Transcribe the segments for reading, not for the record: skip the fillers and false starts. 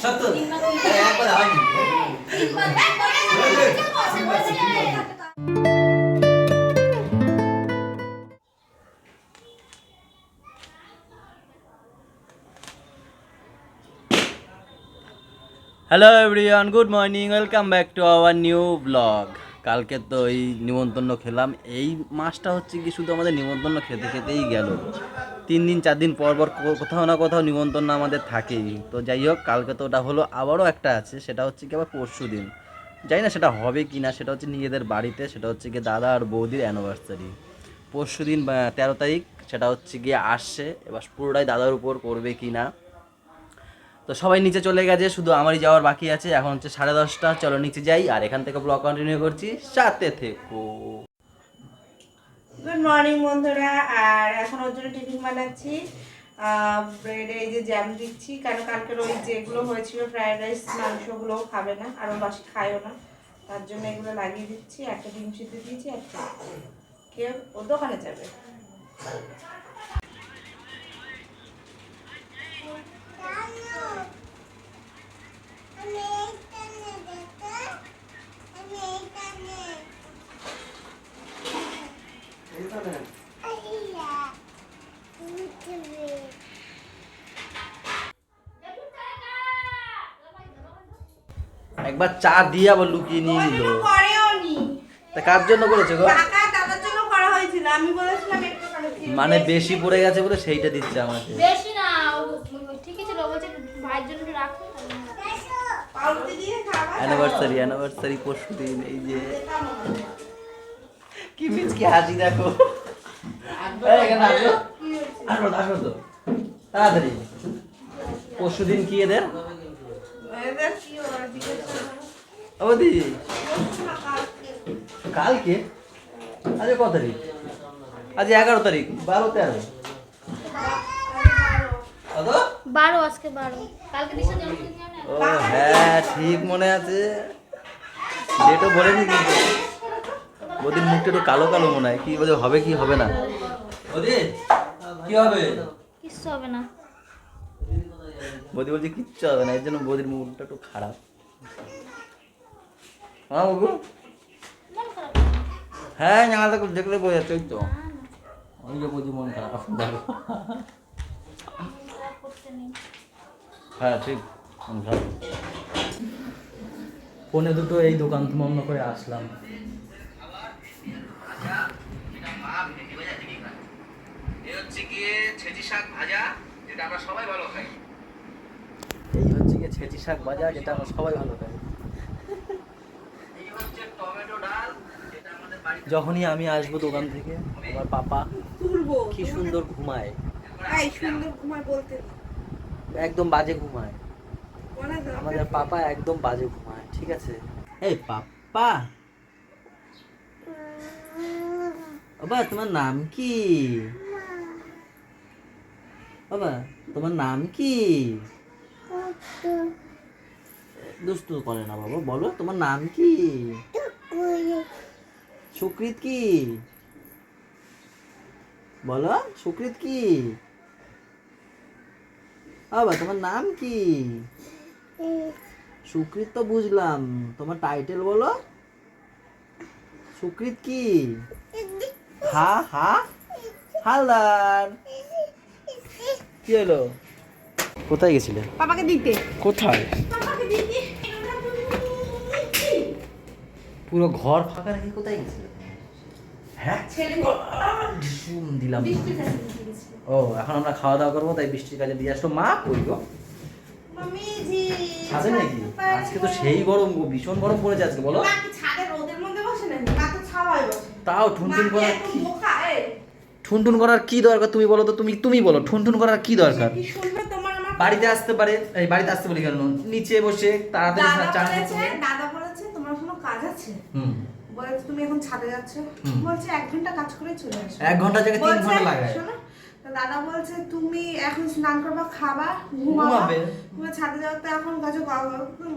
সত্য একবার হয়নি। Hello everyone, good morning, welcome back to our new blog. কালকে তো এই নিমন্ত্রণ খেলাম। এই মাসটা হচ্ছে কি শুধু আমাদের নিমন্ত্রণ খেতে খেতেই গেল। 3 দিন 4 দিন পর পর কোথাও না কোথাও নিমন্ত্রণ আমাদের থাকেই। তো যাই হোক, কালকে তো ওটা হলো, আবারও একটা আছে, সেটা হচ্ছে কি আবার পরশু দিন। জানি না সেটা হবে কি না, সেটা হচ্ছে নিজেদের বাড়িতে, সেটা হচ্ছে গিয়ে দাদা আর বৌদির অ্যানিভার্সারি। পরশু দিন 13 তারিখ সেটা হচ্ছে গিয়ে আসছে। এবার পুরোটাই দাদার উপর করবে কি না। তো সবাই নিচে চলে গেছে, শুধু আমারই যাওয়ার বাকি আছে। এখন হচ্ছে 10:30। চলো নিচে যাই, আর এখান থেকে ব্লগ কন্টিনিউ করছি, সাথে থেকো। গুড মর্নিং বন্ধুরা। আর এখন ওর জন্য টিফিন বানাচ্ছি। ব্রেডে এই যে জ্যাম দিচ্ছি, কারণ কালকের ওই যেগুলো হয়েছিল ফ্রাইড রাইস মাংসগুলোও খাবে না, আর ওর বাসি খায়ও না, তার জন্য এগুলো লাগিয়ে দিচ্ছি। একটা ডিম সিদ্ধ দিয়েছি, একটা কেউ ওর দোকানে যাবে। একবার চা দিয়ে আবার লুকিয়ে নিয়ে নিল। তা কার জন্য করেছে গো? দাদার জন্য করা হয়েছিল, আমি বলেছিলাম একটু মানে বেশি পড়ে গেছে বলে সেইটা দিচ্ছে আমাকে। বেশি না, ঠিকই ছিল, বলছে ভাইয়ের জন্য রাখো। পাউরুটি দিয়ে খাবা। অ্যানিভার্সারি পরশু দিন। এই যে কি মিচকি হাসি দেখো। এই এখানে আসো, আসো তো তাড়াতাড়ি। পরশু দিন কি এদের? এদের কি ওরা জিজ্ঞেস করো। ও দিদি, কালকে আজ কত তারিখ? আজ 11 তারিখ। 12-13 কত? 12, আজকে 12। কালকে দিশা জন্মদিন জানেন? ও হ্যাঁ, ঠিক মনে আছে। ডেটও বলেনি কিন্তু। ওদের মুখটা একটু কালো কালো মনে হয়। কি বলে, হবে কি হবে না? ওদের কি হবে? কিচ্ছু হবে না। বৌদি বলছে কিচ্ছু হবে না, এর জন্য বৌদির মুখটা একটু খারাপ। হ্যাঁ বাবু, মন খারাপ। হ্যাঁ জানালা দেখলে বোঝা যাচ্ছে। ওই তো ওই যে বৌদি মন খারাপ। দেখো। খারাপ করতে নেই। হ্যাঁ ঠিক, মন খারাপ। 1:45 এই দোকান বন্ধ করে আসলাম। এই হচ্ছে গিয়ে ছেঁচি শাক ভাজা, যেটা আমরা সবাই ভালো খাই। এই হচ্ছে গিয়ে ছেঁচি শাক ভাজা, যেটা আমরা সবাই ভালো খাই। এই হচ্ছে টমেটো ডাল, যেটা আমাদের বাড়িতে যখনই আমি আসবো দোকান থেকে, আমার পাপা তুলবো কি সুন্দর ঘুমায়। এই সুন্দর ঘুমায় বলতে একদম বাজে ঘুমায় বলা দাও। আমাদের পাপা, একদম বাজে ঘুমায়। ঠিক আছে? এই পাপা, বাবা তোমার নাম কি? বাবা তোমার নাম কি? দুষ্টু করে না বাবা, বলো তোমার নাম কি? সুকৃত কি? বলো সুকৃত কি? বাবা তোমার নাম কি? সুকৃত তো বুঝলাম, তোমার টাইটেল বলো। সুকৃত কি? হা হা হালদার। কি হলো? কোথায় গেছিলে? পাপাকে দিতে। কোথায়? পাপাকে দিতে। পুরো ঘর ফাঁকা রেখে কোথায় গেছিলে? হ্যাঁ ছেলে ঝুম দিলাম। বৃষ্টি যাচ্ছে। ও এখন আমরা খাওয়া দাওয়া করবো, তাই বৃষ্টির কাজে দিয়ে আসলো। মা কই গো? মামি জি ছাদে নাকি? আজকে তো সেই গরম গো, ভীষণ গরম পড়েছে আজকে। বলো। মা কি ছাদে রোদের মধ্যে বসে না, মা তো ছাওয়ায় বসে। তাও ঠুনঠুন মা করার এত কি, বোকা ঠুনঠুন করার কি দরকার? তুমি বলো তো, তুমি বলো ঠুনঠুন করার কি দরকার? কি শুনবে তোমার আমার বাড়িতে আসতে পারে, এই বাড়িতে আসতে বলি কেন, নিচে বসে তাড়াতাড়ি চান করতে হবে। দাদা বলেছে তোমার কোনো কাজ আছে, হুম, বলেছে তুমি এখন ছাদে যাচ্ছ, বলছে 1 ঘন্টা কাজ করে চলে আসো। 1 ঘন্টা জায়গায় 3 ঘন্টা লাগায়। শোনো, তো দাদা বলছে তুমি এখন স্নান করবা, খাবা, ঘুমাবে, তুমি ছাদে যাও। তো এখন কাছে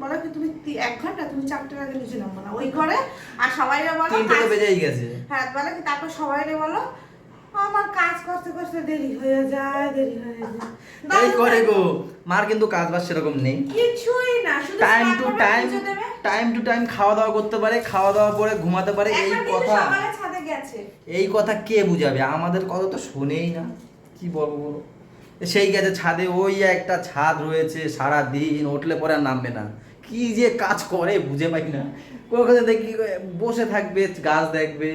বলো কি তুমি 1 ঘন্টা, তুমি 4টার আগে নিচে নামো না ওই ঘরে। আর সবাইরে বলো 3টে তো বেজেই গেছে। হ্যাঁ বলে কি, তারপর সবাইরে বলো আমার কাজ করতে করতে দেরি হয়ে যায়। এই করে গো, মার কিন্তু কাজ বাজ সেরকম নেই, কিছুই না, শুধু টাইম স্নান টু করবে, টাইম, পুজো দেবে। টাইম টু টাইম খাওয়া দাওয়া করতে পারে, খাওয়া দাওয়া পরে ঘুমাতে পারে। এই এখন কিন্তু কথা, সকালে ছাদে গেছে। এই কথা কে বুঝাবে? আমাদের কথা তো শোনেই না, কি বলবো বলো। সেই গেছে ছাদে, ওই একটা ছাদ রয়েছে, সারা দিন উঠলে পরে আর নামবে না। কি যে কাজ করে বুঝে পাই না। কলকাতা দেখি বসে থাকবে, গাছ দেখবে,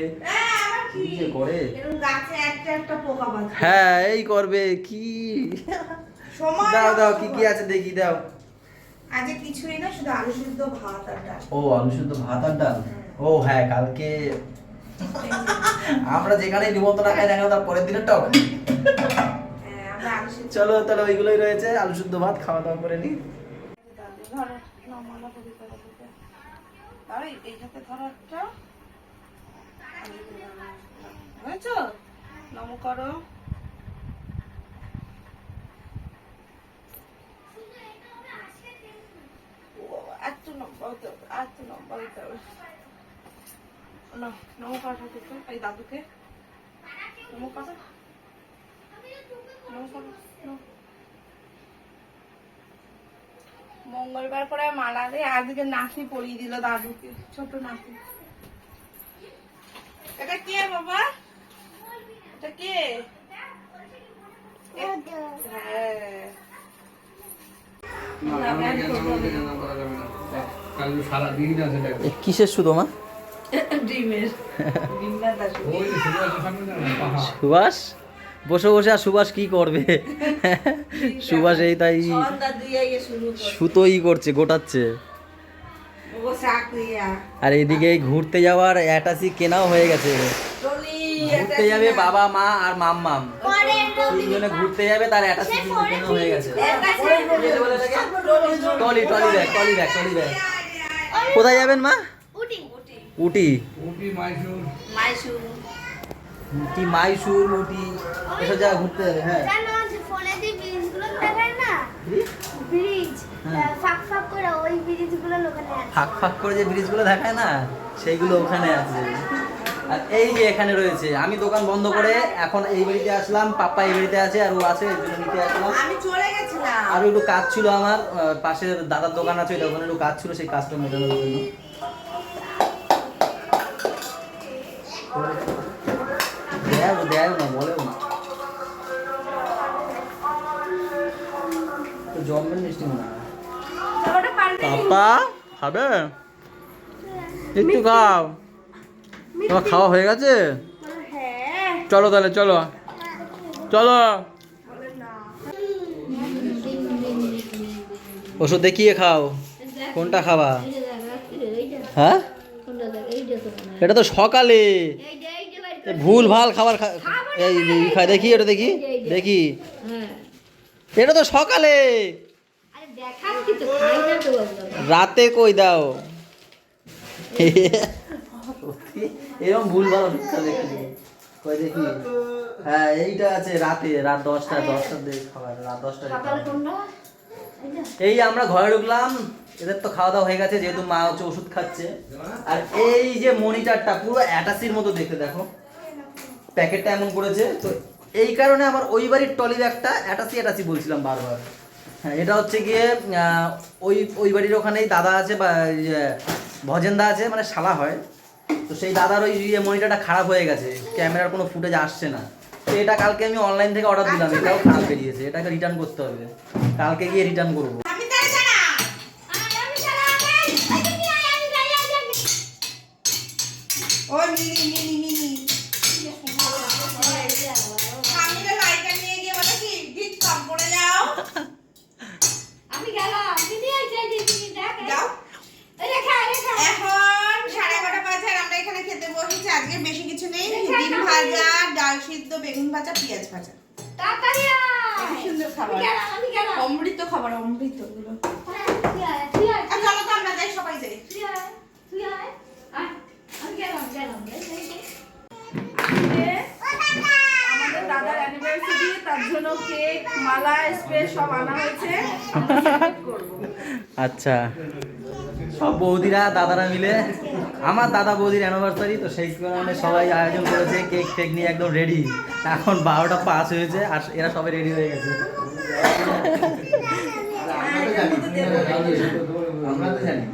আবার কি যে করে। এরকম গাছে একটা একটা পোকা বাঁধে। হ্যাঁ এই করবে কি। সময় দাও দাও, নষ্ট কি কি করে। আছে দেখি দাও। আজকে কিছুই না, শুধু আলু সিদ্ধ, ভাত আর ডাল। ও আলু শুদ্ধ ভাত আর ডাল। ও হ্যাঁ, কালকে আমরা যেখানে নিমন্ত্রণ খাই না কেন তার পরের দিনের টক। হ্যাঁ, আমরা আলু সিদ্ধ। চলো তাহলে ওইগুলোই রয়েছে, আলু শুদ্ধ ভাত খাওয়া দাওয়া করে নি। ধরো, নাও মালা পরি করে দিতে। আর এইটাতে ধরো একটা। হয়েছ? নম করো। এত লম্বা হতে হবে, এত লম্বা হতে হবে। নাও, নম করো দিতে, এই দাদুকে। নম করো। নম করো, নাও। মঙ্গলবার করে মালা দিয়ে আজকে নাতি পরিয়ে দিল দাদুকে, ছোট নাতি। এটা কে বাবা? এটা কে? হ্যাঁ। কিসের শুধু মা? ডিমের ডিমদাদা সুভাষ বসে বসে, আর সুভাষ কি করবে? সুভাষ এই তাই সন্ধ্যা দিয়ে শুরু করে সুতোই করছে, গোটাচ্ছে। ও চাকরিয়া আর এদিকে ঘুরতে যাওয়ার অ্যাটাচি কেনাও হয়ে গেছে। টলি ঘুরতে যাবে বাবা মা আর মাম্মাম, তিনজনে ঘুরতে যাবে, তার অ্যাটাচি কেনাও হয়ে গেছে। Trolley trolley bag, trolley bag, trolley bag. কোথায় যাবেন মা? উটি উটি, মাইসুর উটি মাইসুর, উটি এসব জায়গা ঘুরতে যাবে। হ্যাঁ জানো যে ফোনে যে ব্রিজগুলো দেখায় না, ব্রিজ হ্যাঁ। ফাঁক ফাঁক করে ওই ব্রিজগুলো ওখানে আছে। ফাঁক ফাঁক করে যে ব্রিজগুলো দেখায় না, সেইগুলো ওখানে আছে। আর এই যে এখানে রয়েছে, আমি দোকান বন্ধ করে এখন এই বাড়িতে আসলাম, পাপ্পা এই বাড়িতে আছে আর ও আছে, এই জন্য নিতে আসলাম। আমি চলে গেছিলাম। আর একটু কাজ ছিল আমার, পাশে দাদার দোকান আছে, ওই দোকানে একটু কাজ ছিল, সেই কাজটা মেটানোর জন্য। দেয় না, বলেও না, তো জন্মের মিষ্টি মনে হয়। ওটা পারবে পাপা খাবে? একটু খাও, তোমার খাওয়া হয়ে গেছে? হ্যাঁ চলো তাহলে, চলো চলো। বলে না ওষুধ দেখিয়ে খাও, কোনটা খাবা? হ্যাঁ এটা তো সকালে, ভুল ভাল খাবার এই খাই, দেখি এটা, দেখি দেখি, এটা তো সকালে, রাতে কই দাও? এরকম ভুল ভাল ওষুধ খাবে কই দেখি। হ্যাঁ এইটা আছে রাতে, রাত 10টা দিয়ে খাবার, রাত 10টা। এই আমরা ঘরে ঢুকলাম, এদের তো খাওয়া দাওয়া হয়ে গেছে, যেহেতু মা হচ্ছে ওষুধ খাচ্ছে। আর এই যে মনিটরটা পুরো অ্যাটাসির মতো দেখতে, দেখো প্যাকেটটা এমন করেছে, তো এই কারণে আমার ওই বাড়ির টলি ব্যাগটা অ্যাটাসি বলছিলাম বারবার। হ্যাঁ এটা হচ্ছে গিয়ে ওই বাড়ির ওখানেই দাদা আছে, বা ভজেন্দা আছে, মানে শালা হয়। তো সেই দাদার ওই মনিটরটা খারাপ হয়ে গেছে, ক্যামেরার কোনো ফুটেজ আসছে না। তো এটা কালকে আমি অনলাইন থেকে অর্ডার দিলাম, এটাও খারাপ বেরিয়েছে, এটাকে রিটার্ন করতে হবে, কালকে গিয়ে রিটার্ন করবো। ও মিনি মিনি মিনি সামনে লাইটার নিয়ে গিয়ে বলে কি গিট কাম করে যাও। আমি গেলাম দিদি যাই দিদি দেখ যাও। রেখা এখন 11:30 বাজে আর আমরা এখানে খেতে বসেছি। আজকে বেশি কিছু নেই, ডিম ভাজা, ডাল সিদ্ধ, বেগুন ভাজা, পেঁয়াজ ভাজা। তাড়াতাড়ি খুব সুন্দর খাবার, আমি গেলাম অমৃত খাবার, অমৃত গুলো। তুই আয় আর চলো তো আমরা যাই, সবাই যাই। তুই আয় আমি গেলাম আমাদের দাদার অ্যানিভার্সারি, তার তার জন্য কেক মালা স্প্রে সব আনা হয়েছে আমরা celebrate করবো। আচ্ছা, সব বৌদিরা দাদারা মিলে, আমার দাদা বৌদির অ্যানিভার্সারি তো সেই কারণে সবাই আয়োজন করেছে, কেক ফেক নিয়ে একদম রেডি। এখন 12টা পাস হয়েছে আর এরা সবাই রেডি হয়ে গেছে। আমরা তো জানি।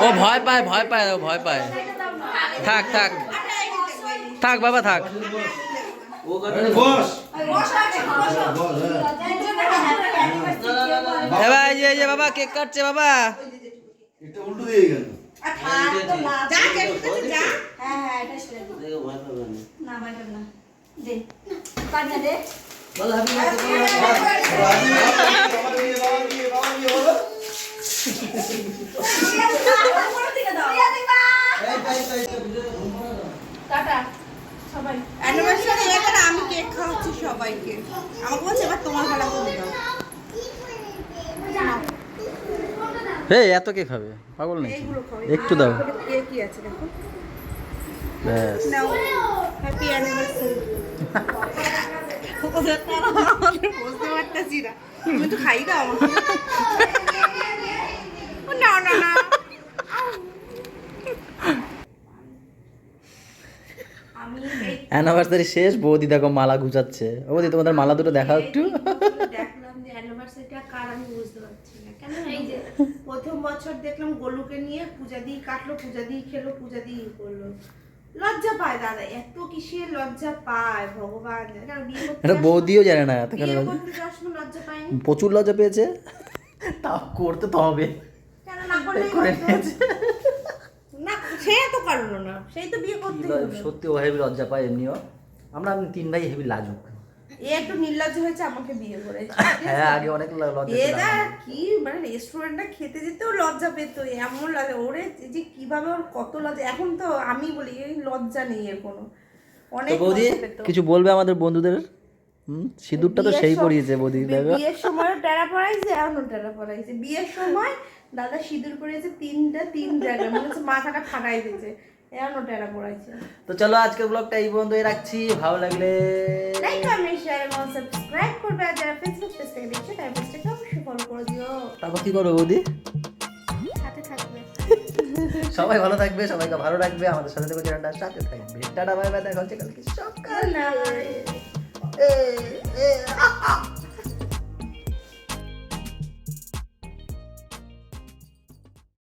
ও ভয় পায়, ভয় পায়, ও ভয় পায়। থাক থাক থাক বাবা থাক। এবার এই যে বাবা কেক কাটছে বাবা। উল্টো দিয়ে গেল। অ্যানিভার্সারি এখানে আমি কেক খাওয়াচ্ছি সবাইকে। আমাকে বলছে এবার তোমার বেলা করে দাও। এই এত কে খাবে, পাগল নাকি? এইগুলো খাও। একটু দাও কেকই আছে দেখো। ব্যাস। নাও হ্যাপি অ্যানিভার্সারি। ওদের তারা আমাদের বুঝতে পারতেছি না। তুমি একটু খাই দাও আমাকে। না না না। আমি অ্যানিভার্সারি শেষ, বৌদি দেখো মালা গুছাচ্ছে। ও বৌদি তোমাদের মালা দুটো দেখাও একটু। দেখলাম যে অ্যানিভার্সারিটা কার আমি বুঝতে পারছি না। কেন এই যে প্রথম বছর দেখলাম গোলুকে নিয়ে পূজা দিয়ে কাটলো, পূজা দিয়ে খেলো, পূজা দিয়ে করলো। লজ্জা পায় দাদা, এত কিসের লজ্জা পায় ভগবান। কেন বিয়ে করতে এটা বৌদিও জানে না এত কেন বিয়ে লজ্জা। করতে যাওয়ার সময় লজ্জা পায়নি? প্রচুর লজ্জা পেয়েছে, তাও করতে তো হবে। কেন না করলে করে নিয়েছে। না সে তো পারলো না, সেই তো বিয়ে করতে হলো। সত্যি ও হেভি লজ্জা পায় এমনিও। আমরা তিন ভাই হেভি লাজুক। এ একটু নির্লজ্জ হয়েছে আমাকে বিয়ে করে। হ্যাঁ আগে অনেক লজ্জা ছিল এদা আমার। কি মানে রেস্টুরেন্টে খেতে যেতেও লজ্জা পেত, এমন লজ্জা ওরে যে কিভাবে ওর কত লজ্জা। এখন তো আমি বলি এই লজ্জা নেই এর কোনো। তো অনেক বৌদি লজ্জা পেত। কিছু বলবে আমাদের বন্ধুদের? সিঁদুরটা তো সেই পরিয়েছে বৌদি দেখো। বিয়ের সময় টেরা পড়াইছে, এখনো টেরা পড়াইছে। বিয়ের সময় দাদা সিঁদুর পড়িয়েছে তিন জায়গায়, মনে হচ্ছে মাথাটা ফাটাই দিয়েছে, এখনো টেরা পড়াইছে। তো চলো আজকের ব্লগটা এই পর্যন্তই রাখছি। ভালো লাগলে লাইক কমেন্ট শেয়ার এবং সাবস্ক্রাইব করবে। আর যারা ফেসবুক পেজ থেকে দেখছো তারা পেজটাকে অবশ্যই ফলো করে দিও। তারপর কি করবো বৌদি? সাথে থাকবে। সবাই ভালো থাকবে, সবাইকে ভালো রাখবে, আমাদের সাথে থেকে চ্যানেলটার সাথে থাকবে। টাটা বাই বাই, দেখা হচ্ছে কালকে সকাল। না